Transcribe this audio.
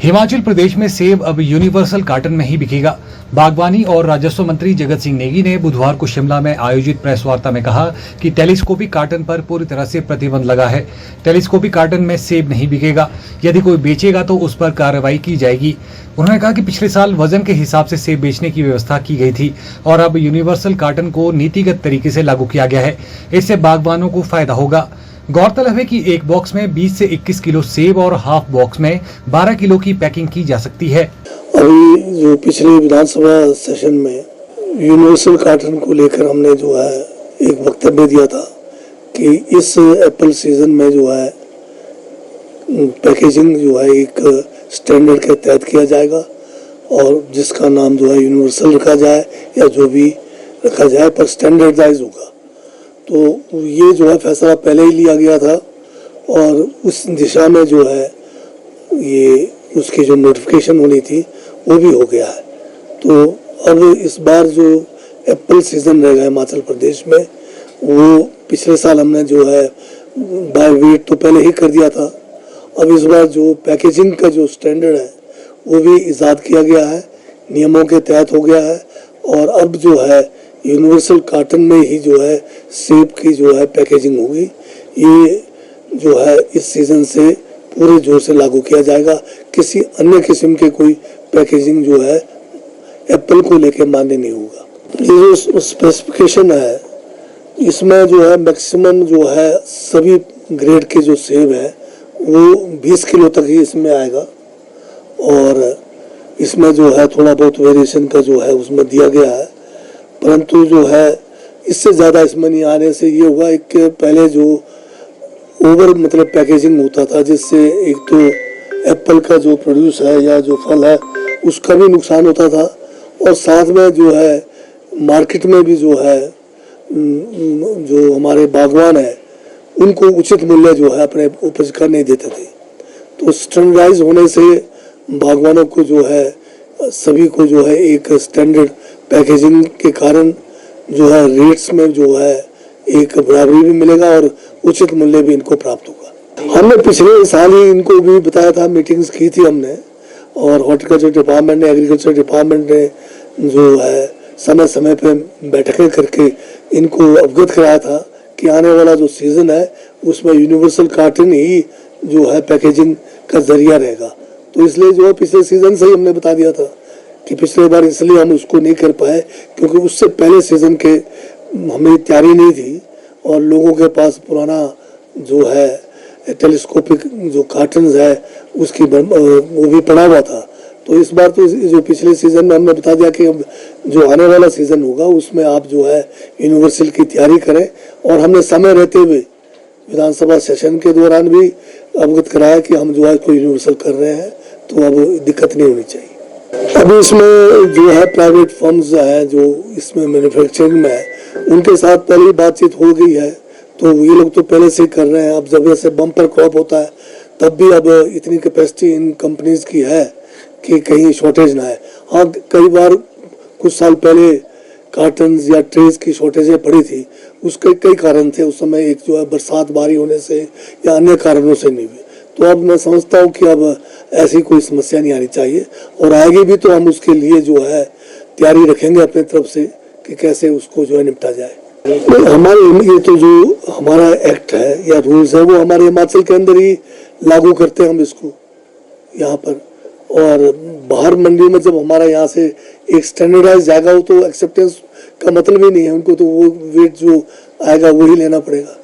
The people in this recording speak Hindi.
हिमाचल प्रदेश में सेब अब यूनिवर्सल कार्टन में ही बिकेगा। बागवानी और राजस्व मंत्री जगत सिंह नेगी ने बुधवार को शिमला में आयोजित प्रेस वार्ता में कहा कि टेलीस्कोपिक कार्टन पर पूरी तरह से प्रतिबंध लगा है। टेलीस्कोपिक कार्टन में सेब नहीं बिकेगा। यदि कोई बेचेगा तो उस पर कार्रवाई की जाएगी। उन्होंने कहा कि पिछले साल वजन के हिसाब से सेब बेचने की व्यवस्था की गई थी और अब यूनिवर्सल कार्टन को नीतिगत तरीके से लागू किया गया है। इससे बागवानों को फायदा होगा। गौरतलब है कि एक बॉक्स में 20 से 21 किलो सेब और हाफ बॉक्स में 12 किलो की पैकिंग की जा सकती है। अभी जो पिछले विधानसभा सेशन में यूनिवर्सल कार्टन को लेकर हमने जो है एक वक्तव्य दिया था कि इस एप्पल सीजन में जो है पैकेजिंग जो है एक स्टैंडर्ड के तहत किया जाएगा और जिसका नाम जो है यूनिवर्सल रखा जाए या जो भी रखा जाए पर स्टैंडर्डाइज होगा। तो ये जो है फैसला पहले ही लिया गया था और उस दिशा में जो है ये उसकी जो नोटिफिकेशन होनी थी वो भी हो गया है। तो अब इस बार जो एप्पल सीजन रहेगा हिमाचल प्रदेश में वो पिछले साल हमने जो है बाय वेट तो पहले ही कर दिया था। अब इस बार जो पैकेजिंग का जो स्टैंडर्ड है वो भी इजाद किया गया है, नियमों के तहत हो गया है और अब जो है यूनिवर्सल कार्टन में ही जो है सेब की जो है पैकेजिंग होगी। ये जो है इस सीजन से पूरे जोर से लागू किया जाएगा। किसी अन्य किस्म के कोई पैकेजिंग जो है एप्पल को लेके मान्य नहीं होगा। ये जो स्पेसिफिकेशन है इसमें जो है मैक्सिमम जो है सभी ग्रेड के जो सेब है वो 20 किलो तक ही इसमें आएगा और इसमें जो है थोड़ा बहुत वेरिएशन का जो है उसमें दिया गया है, परंतु जो है इससे ज़्यादा इसमें नहीं आने से ये हुआ एक पहले जो ओवर मतलब पैकेजिंग होता था जिससे एक तो एप्पल का जो प्रोड्यूस है या जो फल है उसका भी नुकसान होता था और साथ में जो है मार्केट में भी जो है जो हमारे बागवान है उनको उचित मूल्य जो है अपने उपज का नहीं देते थे। तो स्टैंडर्डाइज होने से बागवानों को जो है सभी को जो है एक स्टैंडर्ड पैकेजिंग के कारण जो है रेट्स में जो है एक बराबरी भी मिलेगा और उचित मूल्य भी इनको प्राप्त होगा। हमने पिछले साल ही इनको भी बताया था, मीटिंग्स की थी हमने और हॉर्टिकल्चर डिपार्टमेंट ने एग्रीकल्चर डिपार्टमेंट ने जो है समय समय पे बैठकें करके इनको अवगत कराया था कि आने वाला जो सीजन है उसमें यूनिवर्सल कार्टन ही जो है पैकेजिंग का जरिया रहेगा। तो इसलिए जो है पिछले सीजन से ही हमने बता दिया था कि पिछले बार इसलिए हम उसको नहीं कर पाए क्योंकि उससे पहले सीजन के हमें तैयारी नहीं थी और लोगों के पास पुराना जो है टेलीस्कोपिक जो कार्टन्स है उसकी वो भी पड़ा हुआ था। तो इस बार तो जो पिछले सीजन में हमने बता दिया कि जो आने वाला सीजन होगा उसमें आप जो है यूनिवर्सल की तैयारी करें और हमने समय रहते हुए विधानसभा सेशन के दौरान भी अवगत कराया कि हम जो है इसको यूनिवर्सल कर रहे हैं तो अब दिक्कत नहीं होनी चाहिए। अभी इसमें जो है प्राइवेट फर्म्स हैं जो इसमें मैन्युफैक्चरिंग में है उनके साथ पहले ही बातचीत हो गई है तो ये लोग तो पहले से ही कर रहे हैं। अब जब ऐसे बम्पर क्रॉप होता है तब भी अब इतनी कैपेसिटी इन कंपनीज की है कि कहीं शॉर्टेज ना है। हाँ, कई बार कुछ साल पहले कार्टन्स या ट्रेज की शॉर्टेजें पड़ी थी, उसके कई कारण थे। उस समय एक जो है बरसात भारी होने से या अन्य कारणों से नहीं हुई। तो अब मैं समझता हूँ कि अब ऐसी कोई समस्या नहीं आनी चाहिए और आएगी भी तो हम उसके लिए जो है तैयारी रखेंगे अपनी तरफ से कि कैसे उसको जो है निपटा जाए। हमारे ये तो जो हमारा एक्ट है या रूल्स है वो हमारे हिमाचल के अंदर ही लागू करते हैं हम इसको यहाँ पर और बाहर मंडी में जब हमारा यहाँ से एक स्टैंडर्डाइज जाएगा वो तो एक्सेप्टेंस का मतलब ही नहीं है, उनको तो वो वेट जो आएगा वही लेना पड़ेगा।